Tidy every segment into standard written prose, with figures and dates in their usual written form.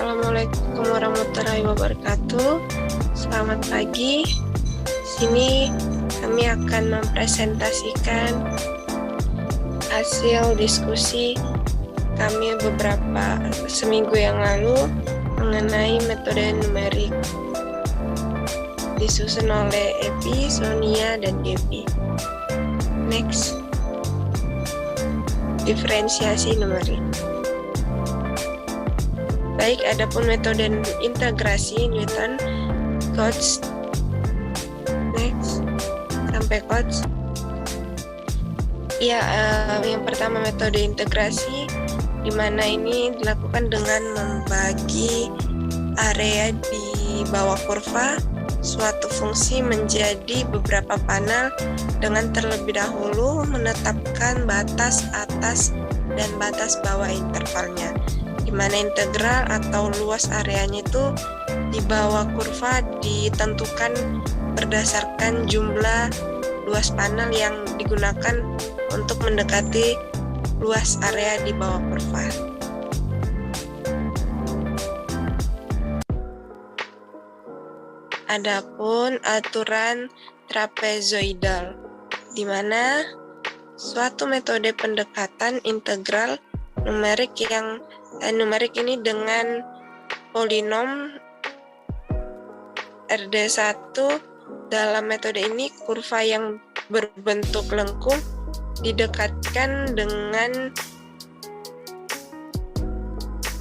Assalamualaikum warahmatullahi wabarakatuh. Selamat pagi. Di sini kami akan mempresentasikan hasil diskusi kami seminggu yang lalu mengenai metode numerik disusun oleh Evi, Sonia, dan Devi. Next, diferensiasi numerik. Baik, adapun metode integrasi Newton, Cotes, next, sampai Cotes. Ya, yang pertama metode integrasi, di mana ini dilakukan dengan membagi area di bawah kurva suatu fungsi menjadi beberapa panel dengan terlebih dahulu menetapkan batas atas dan batas bawah intervalnya, di mana integral atau luas areanya itu di bawah kurva ditentukan berdasarkan jumlah luas panel yang digunakan untuk mendekati luas area di bawah kurva. Adapun aturan trapezoidal, di mana suatu metode pendekatan integral numerik numerik ini dengan polinom RD1. Dalam metode ini kurva yang berbentuk lengkung didekatkan dengan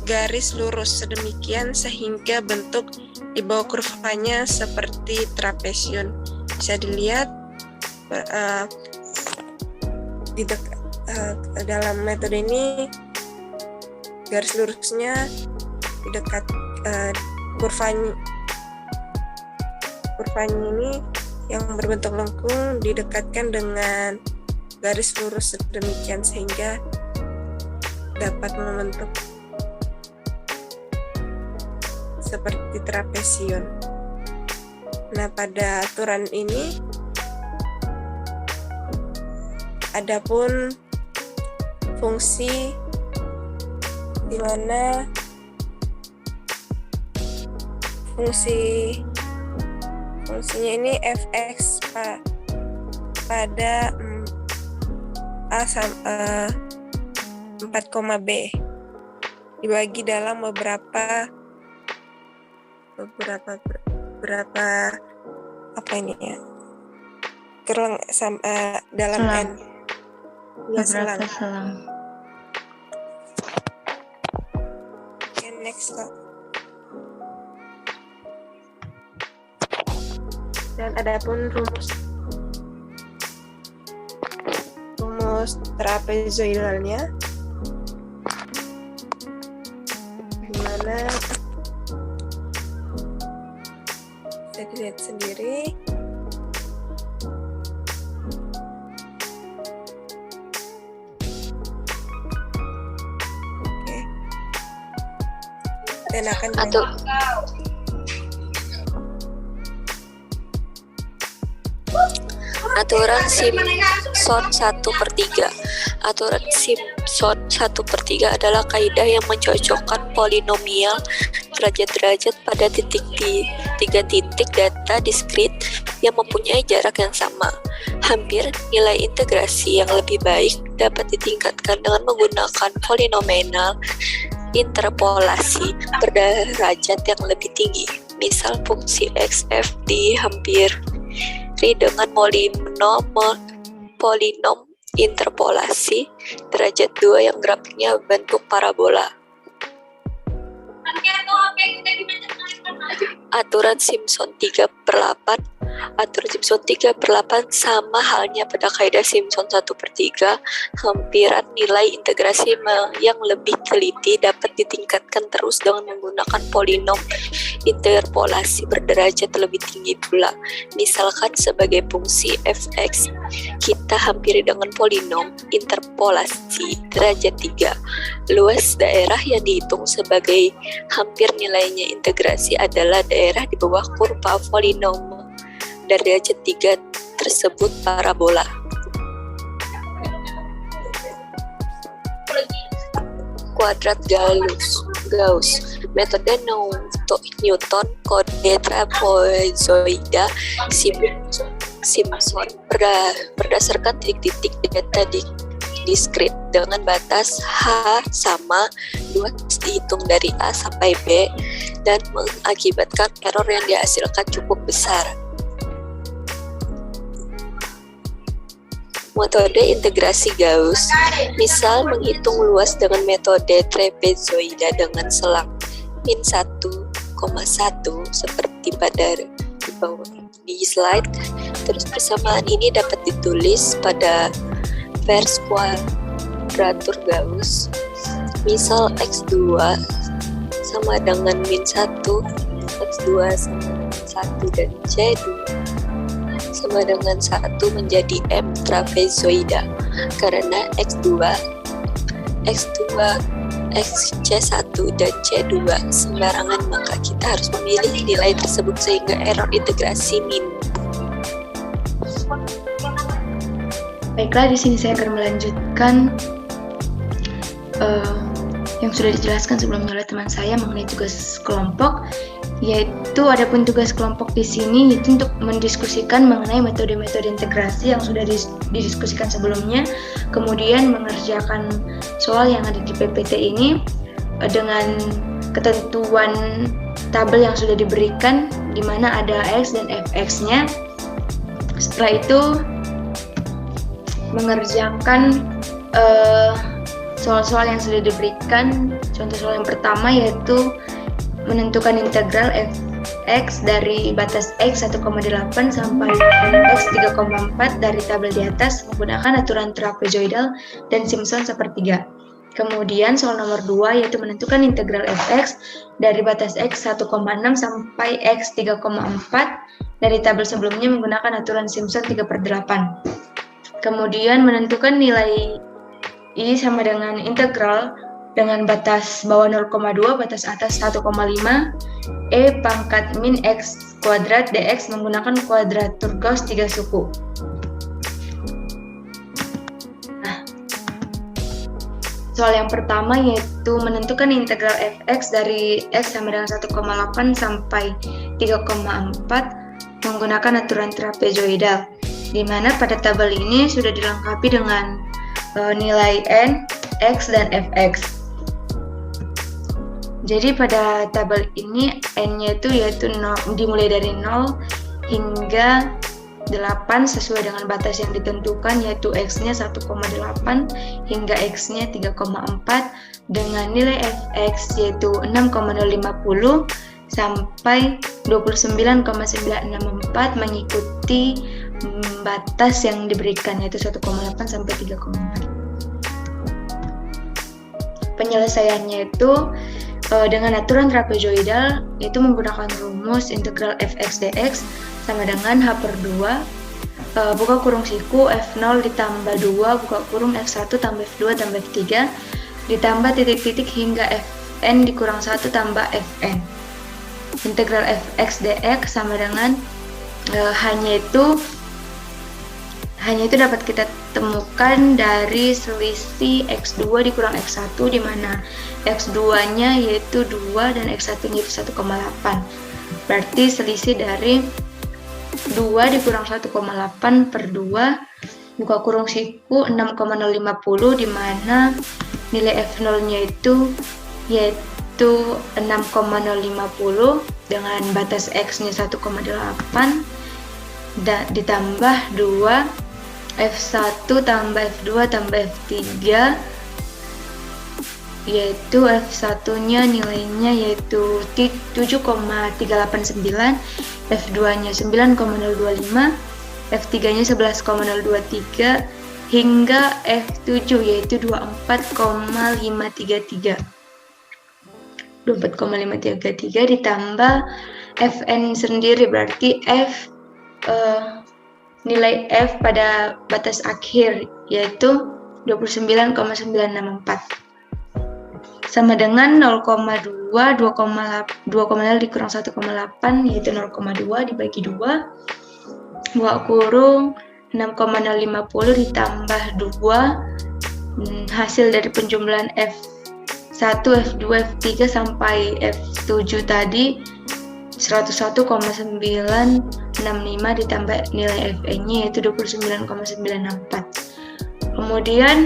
garis lurus sedemikian sehingga bentuk di bawah kurvanya seperti trapezium. Bisa dilihat dalam metode ini garis lurusnya di dekat kurvanya ini yang berbentuk lengkung didekatkan dengan garis lurus sedemikian sehingga dapat membentuk seperti trapezium. Nah, pada aturan ini adapun fungsi di mana fungsinya ini fx pada A 4, B dibagi dalam beberapa apa ini ya, dalam selang. N ya, selang. Oke, next Kak. Dan adapun rumus trapezoidalnya, di mana bisa dilihat sendiri. Oke. Dan akan Aturan Simpson 1/3. Aturan Simpson 1/3 adalah kaidah yang mencocokkan polinomial derajat-derajat pada tiga titik data diskrit yang mempunyai jarak yang sama. Hampir nilai integrasi yang lebih baik dapat ditingkatkan dengan menggunakan polinomial interpolasi berderajat yang lebih tinggi. Misal fungsi xf dihampiri dengan polinom interpolasi derajat 2 yang grafiknya bentuk parabola. Aturan Simpson 3/8. Aturan Simpson 3/8 sama halnya pada kaidah Simpson 1/3. Hampiran nilai integrasi yang lebih teliti dapat ditingkatkan terus dengan menggunakan polinom interpolasi berderajat lebih tinggi pula. Misalkan sebagai fungsi fx, kita hampiri dengan polinom interpolasi derajat 3. Luas daerah yang dihitung sebagai hampir nilainya integrasi adalah daerah di bawah kurva polinom derajat 3 tersebut parabola. Kuadrat Gauss. metode Newton kode trapezoida Simpson berdasarkan titik-titik data diskrit dengan batas H sama 2 dihitung dari A sampai B dan mengakibatkan error yang dihasilkan cukup besar. Metode integrasi Gauss, misal menghitung luas dengan metode trapezoida dengan selang min 1,1 seperti pada di bawah di slide. Terus persamaan ini dapat ditulis pada vers kuadratur Gauss. Misal X2 sama dengan min 1, X2 sama dengan 1 dan C2 sama dengan 1 menjadi M trapezoida karena X2, XC1 dan C2 sembarangan, maka kita harus memilih nilai tersebut sehingga error integrasi min. Baiklah, di sini saya akan melanjutkan yang sudah dijelaskan sebelumnya oleh teman saya mengenai tugas kelompok, yaitu adapun tugas kelompok di sini yaitu untuk mendiskusikan mengenai metode-metode integrasi yang sudah didiskusikan sebelumnya, kemudian mengerjakan soal yang ada di PPT ini dengan ketentuan tabel yang sudah diberikan di mana ada X dan Fx-nya. Setelah itu mengerjakan soal-soal yang sudah diberikan. Contoh soal yang pertama yaitu menentukan integral fx dari batas x 1,8 sampai x 3,4 dari tabel di atas menggunakan aturan trapezoidal dan Simpson sepertiga. Kemudian soal nomor 2 yaitu menentukan integral fx dari batas x 1,6 sampai x 3,4 dari tabel sebelumnya menggunakan aturan Simpson 3/8. Kemudian menentukan nilai I sama dengan integral dengan batas bawah 0,2, batas atas 1,5, E pangkat min X kuadrat dx menggunakan kuadratur Gauss 3 suku. Nah, soal yang pertama yaitu menentukan integral fx dari x sama dengan 1,8 sampai 3,4 menggunakan aturan trapezoidal, di mana pada tabel ini sudah dilengkapi dengan nilai n, x, dan fx. Jadi pada tabel ini n-nya itu dimulai dari 0 hingga 8 sesuai dengan batas yang ditentukan, yaitu x-nya 1,8 hingga x-nya 3,4 dengan nilai fx yaitu 6,050 sampai 29,964 mengikuti batas yang diberikan yaitu 1,8 sampai 3,4. Penyelesaiannya itu dengan aturan trapezoidal yaitu menggunakan rumus integral fx dx sama dengan h/2 buka kurung siku f0 ditambah 2 buka kurung f1 tambah f2 tambah f3 ditambah titik-titik hingga fn dikurang 1 tambah fn. Integral fx dx sama dengan hanya itu dapat kita temukan dari selisih x2 dikurang x1 di mana x2-nya yaitu 2 dan x1-nya itu 1,8. Berarti selisih dari 2 dikurang 1,8 per 2 buka kurung siku 6,050 di mana nilai f0-nya itu yaitu 6,050 dengan batas x-nya 1,8 ditambah 2 F1 tambah F2 tambah F3 yaitu F1-nya nilainya yaitu 7,389, F2-nya 9,025, F3-nya 11,023 hingga F7 yaitu 24,533. 24,533 ditambah Fn sendiri berarti nilai F pada batas akhir yaitu 29,964 sama dengan 0,2 2,0 dikurang 1,8 yaitu 0,2 dibagi 2 buka kurung 6,050 ditambah 2 hasil dari penjumlahan F F1, F2, F3 sampai F7 tadi 101,965 ditambah nilai Fn-nya yaitu 29,964. Kemudian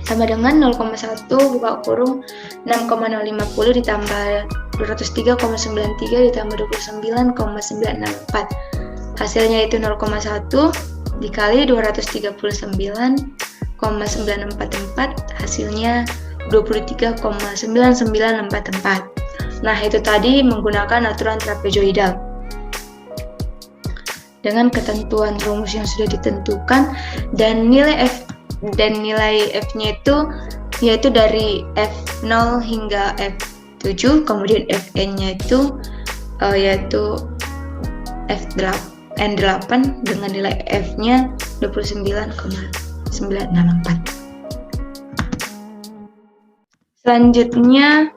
sama dengan 0,1 buka kurung 6,050 ditambah 203,93 ditambah 29,964. Hasilnya itu 0,1 dikali 239,944, hasilnya 23,9944. Nah, itu tadi menggunakan aturan trapezoidal. Dengan ketentuan rumus yang sudah ditentukan dan nilai F-nya itu yaitu dari F0 hingga F7, kemudian Fn-nya itu yaitu N8 dengan nilai F-nya 29,964. Selanjutnya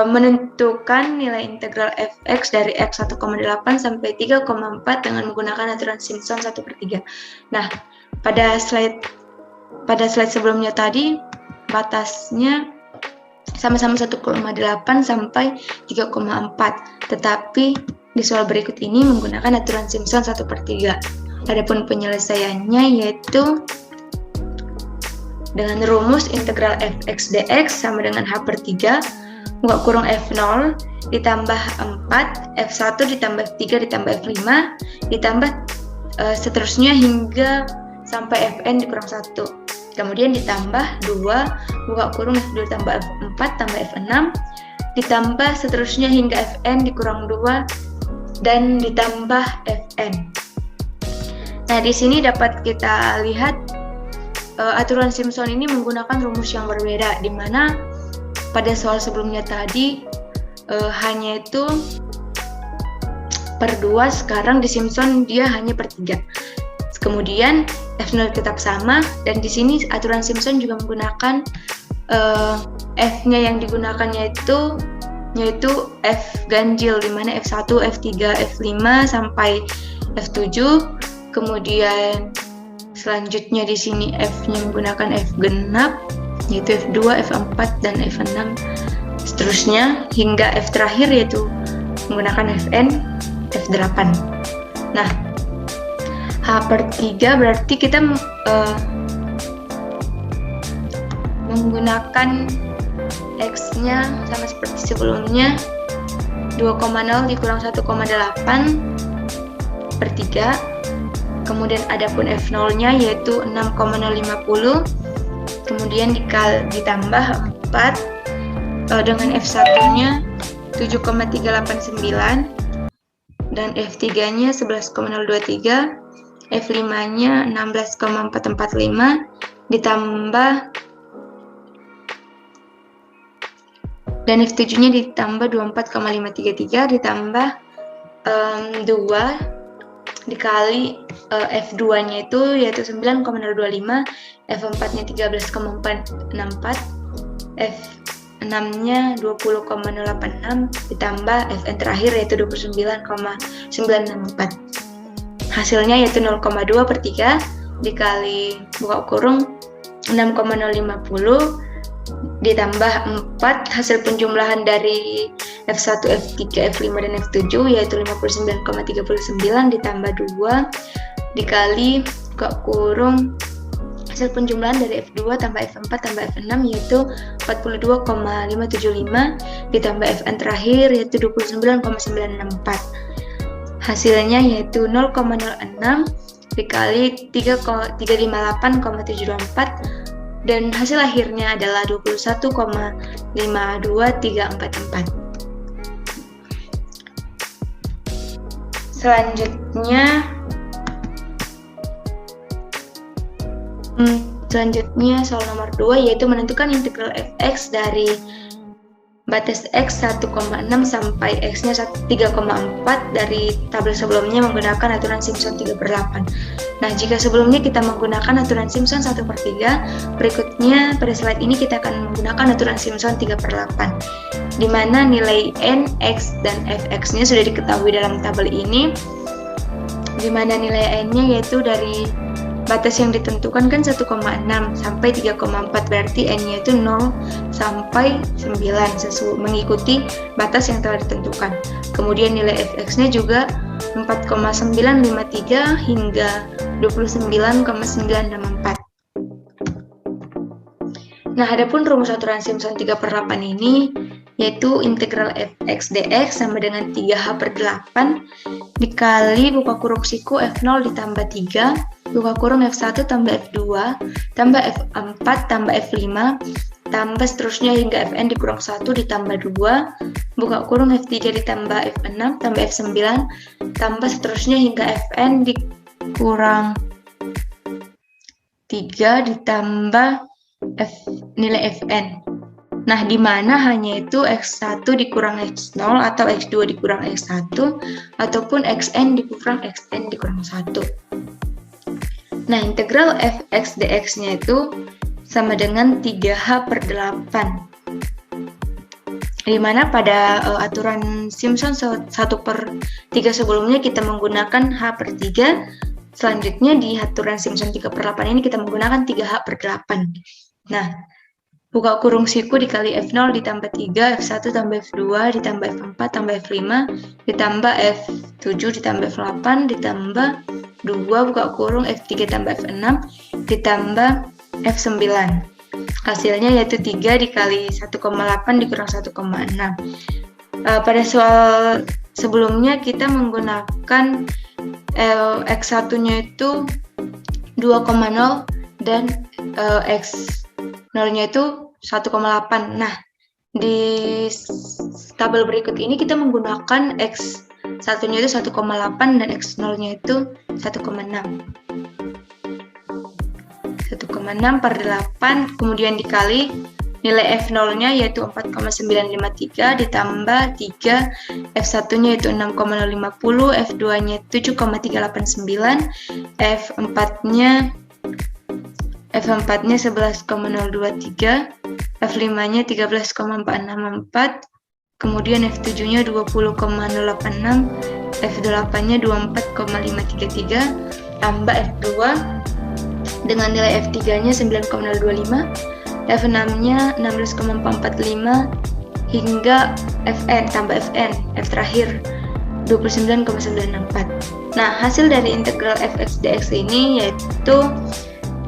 menentukan nilai integral fx dari x 1,8 sampai 3,4 dengan menggunakan aturan Simpson 1/3. Nah, pada slide sebelumnya tadi batasnya sama-sama 1,8 sampai 3,4, tetapi di soal berikut ini menggunakan aturan Simpson 1/3. Adapun penyelesaiannya yaitu dengan rumus integral fx dx sama dengan h/3 buka kurung F0 ditambah 4, F1 ditambah F3 ditambah F5 ditambah seterusnya hingga sampai Fn dikurang 1. Kemudian ditambah 2 buka kurung F2 ditambah F4 tambah F6 ditambah seterusnya hingga Fn dikurang 2 dan ditambah Fn. Nah, di sini dapat kita lihat aturan Simpson ini menggunakan rumus yang berbeda, di mana pada soal sebelumnya tadi hanya itu per 2, sekarang di Simpson dia hanya per 3. Kemudian F0 tetap sama, dan di sini aturan Simpson juga menggunakan F-nya yang digunakannya yaitu F ganjil, di mana F1, F3, F5 sampai F7. Kemudian selanjutnya di sini F-nya menggunakan F genap, yaitu F2, F4, dan F6 seterusnya hingga F terakhir yaitu menggunakan Fn, F8. Nah, H/3 berarti kita menggunakan X-nya sama seperti sebelumnya, 2,0 dikurang 1,8/3. Kemudian adapun F0-nya yaitu 6,050, kemudian ditambah 4 dengan F1-nya 7,389 dan F3-nya 11,023, F5-nya 16,445 ditambah dan F7-nya ditambah 24,533 ditambah 2 dikali F2-nya itu yaitu 9,025, F4-nya 13,464, F6-nya 20,086 ditambah Fn terakhir yaitu 29,964. Hasilnya yaitu 0,2/3 dikali buka kurung 6,050 ditambah 4, hasil penjumlahan dari F1, F3, F5, dan F7 yaitu 59,39 ditambah 2 dikali buka kurung hasil penjumlahan dari F2 tambah F4 tambah F6 yaitu 42,575 ditambah Fn terakhir yaitu 29,964. Hasilnya yaitu 0,06 dikali 358,724 dan hasil akhirnya adalah 21,52344. Selanjutnya soal nomor 2 yaitu menentukan integral fx dari batas x 1,6 sampai x-nya 3,4 dari tabel sebelumnya menggunakan aturan Simpson 3/8. Nah, jika sebelumnya kita menggunakan aturan Simpson 1/3, berikutnya pada slide ini kita akan menggunakan aturan Simpson 3/8, di mana nilai n, x, dan fx-nya sudah diketahui dalam tabel ini, di mana nilai n-nya yaitu dari batas yang ditentukan kan 1,6 sampai 3,4, berarti N-nya itu 0 sampai 9 mengikuti batas yang telah ditentukan. Kemudian nilai fx-nya juga 4,953 hingga 29,964. Nah, adapun rumus aturan Simpson 3/8 ini yaitu integral fx dx sama dengan 3h/8 dikali buka kurung siku f0 ditambah 3 buka kurung f1 tambah f2 tambah f4 tambah f5 tambah seterusnya hingga fn dikurang 1 ditambah 2 buka kurung f3 ditambah f6 tambah f9 tambah seterusnya hingga fn dikurang 3 ditambah nilai fn. Nah, di mana hanya itu x1 dikurang x0 atau x2 dikurang x1 ataupun xn dikurang xn dikurang 1. Nah, integral fx dx-nya itu sama dengan 3h/8. Di mana pada aturan Simpson 1/3 sebelumnya kita menggunakan h/3. Selanjutnya di aturan Simpson 3/8 ini kita menggunakan 3h/8. Nah, buka kurung siku dikali f0 ditambah 3, f1 tambah f2 ditambah f4 tambah f5 ditambah f7 ditambah f8 ditambah 2 buka kurung f3 tambah f6 ditambah f9. Hasilnya yaitu 3 dikali 1,8 dikurang 1,6. Pada soal sebelumnya kita menggunakan x1-nya itu 2,0 dan x0-nya itu 1,8. Nah, di tabel berikut ini kita menggunakan x1-nya itu 1,8 dan x0-nya itu 1,6. 1,6/8 kemudian dikali nilai f0-nya yaitu 4,953 ditambah 3, f1-nya itu 6,050, f2-nya 7,389, f4-nya 11,023, f5-nya 13,464, kemudian f7-nya 20,086, f8-nya 24,533, tambah f2 dengan nilai f3-nya 9,025, f6-nya 16,445 hingga fn tambah fn, f terakhir 29,964. Nah, hasil dari integral fx dx ini yaitu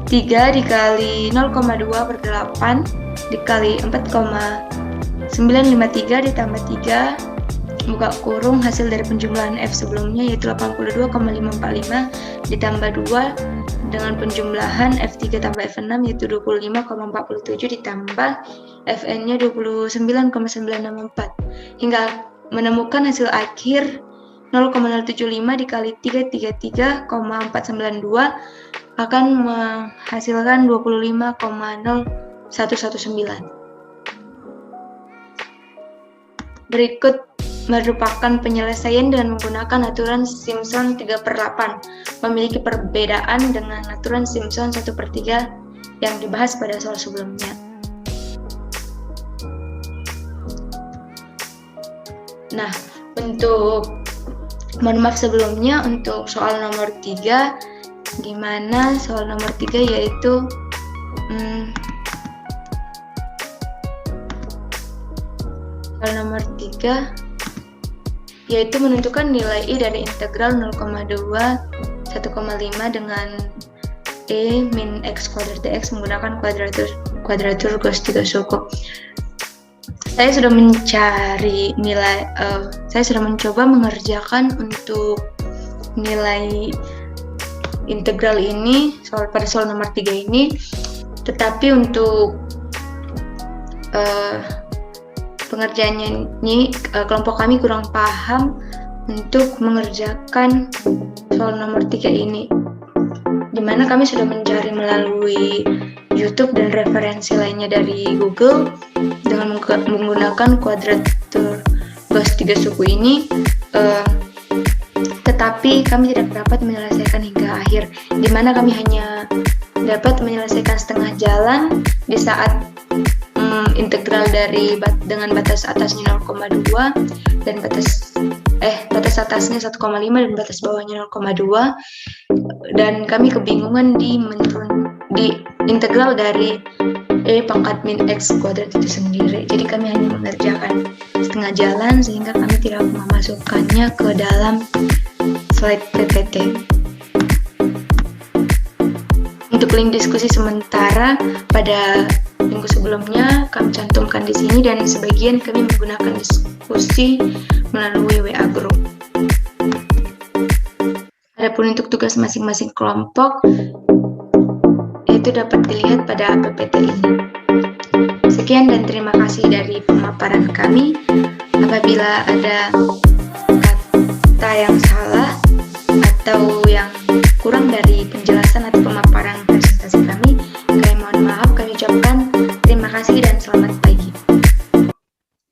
3 dikali 0,2/8 dikali 4,953 ditambah 3 buka kurung hasil dari penjumlahan f sebelumnya yaitu 82,545 ditambah 2 dengan penjumlahan f3 tambah f6 yaitu 25,47 ditambah fn-nya 29,964 hingga menemukan hasil akhir 0,075 dikali 333,492 akan menghasilkan 25,0119. Berikut merupakan penyelesaian dengan menggunakan aturan Simpson 3/8, memiliki perbedaan dengan aturan Simpson 1/3 yang dibahas pada soal sebelumnya. Nah, mohon maaf sebelumnya untuk soal nomor 3, di mana soal nomor 3 yaitu soal nomor 3 yaitu menentukan nilai I dari integral 0,2 1,5 dengan E min x kuadrat dx menggunakan kuadratur Gauss 3 suku. Saya sudah mencari nilai, saya sudah mencoba mengerjakan untuk nilai integral ini pada soal nomor 3 ini, tetapi untuk pengerjaannya ini kelompok kami kurang paham untuk mengerjakan soal nomor 3 ini, dimana kami sudah mencari melalui YouTube dan referensi lainnya dari Google dengan menggunakan kuadratur Gauss 3 suku ini, tetapi kami tidak dapat menyelesaikan hingga akhir, dimana kami hanya dapat menyelesaikan setengah jalan di saat integral dengan batas atasnya 0,2 dan batas atasnya 1,5 dan batas bawahnya 0,2, dan kami kebingungan di integral dari E pangkat min X kuadrat itu sendiri. Jadi kami hanya mengerjakan setengah jalan sehingga kami tidak memasukkannya ke dalam slide PPT. Untuk link diskusi sementara pada minggu sebelumnya kami cantumkan di sini, dan sebagian kami menggunakan diskusi melalui WA group. Adapun untuk tugas masing-masing kelompok itu dapat dilihat pada PPT ini. Sekian dan terima kasih dari pemaparan kami. Apabila ada kata yang salah atau